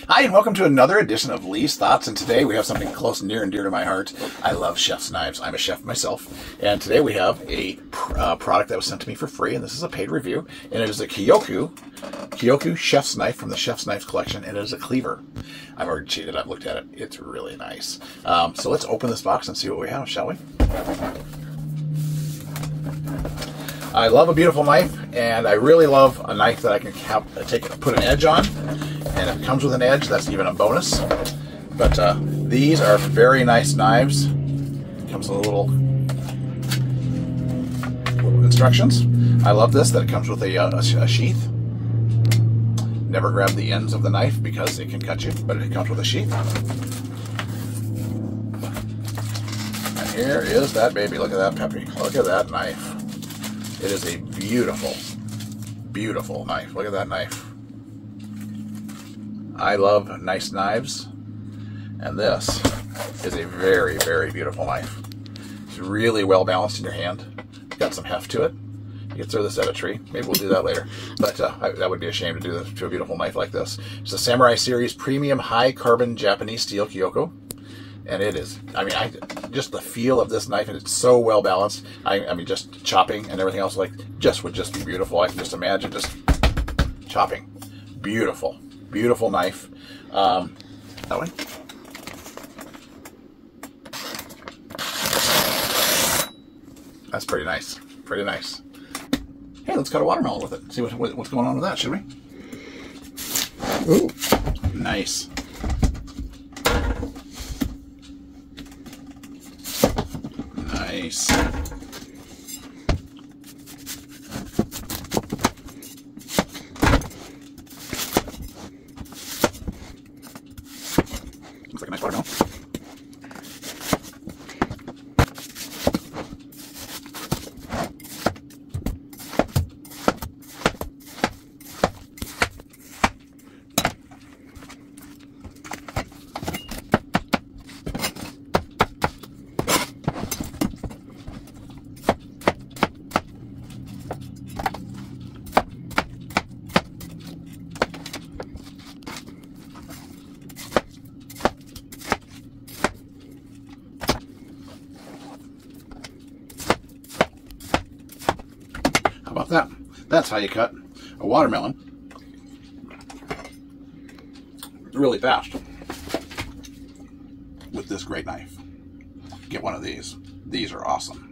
Hi, and welcome to another edition of Lee's Thoughts, and today we have something close and near and dear to my heart. I love chef's knives. I'm a chef myself, and today we have a product that was sent to me for free, and this is a paid review, and it is a KYOKU chef's knife from the Chef's Knives collection, and it is a cleaver. I've already cheated. I've looked at it. It's really nice. So let's open this box and see what we have, shall we? I love a beautiful knife, and I really love a knife that I can put an edge on. And if it comes with an edge, that's even a bonus. But these are very nice knives. It comes with little instructions. I love this, that it comes with a sheath. Never grab the ends of the knife because it can cut you, but it comes with a sheath. And here is that baby. Look at that peppy. Look at that knife. It is a beautiful, beautiful knife. Look at that knife. I love nice knives, and this is a very, very beautiful knife. It's really well balanced in your hand. Got some heft to it. You can throw this at a tree. Maybe we'll do that later. But that would be a shame to do this to a beautiful knife like this. It's a Samurai Series Premium High Carbon Japanese Steel KYOKU. And it is, I mean, just the feel of this knife, and it's so well balanced. I mean, just chopping and everything else, would just be beautiful. I can just imagine just chopping. Beautiful. Beautiful knife. That one. That's pretty nice. Pretty nice. Hey, let's cut a watermelon with it. See what's going on with that, should we? Ooh. Nice. Nice. Looks like a nice watermelon. How about that? That's how you cut a watermelon really fast with this great knife. Get one of these. These are awesome.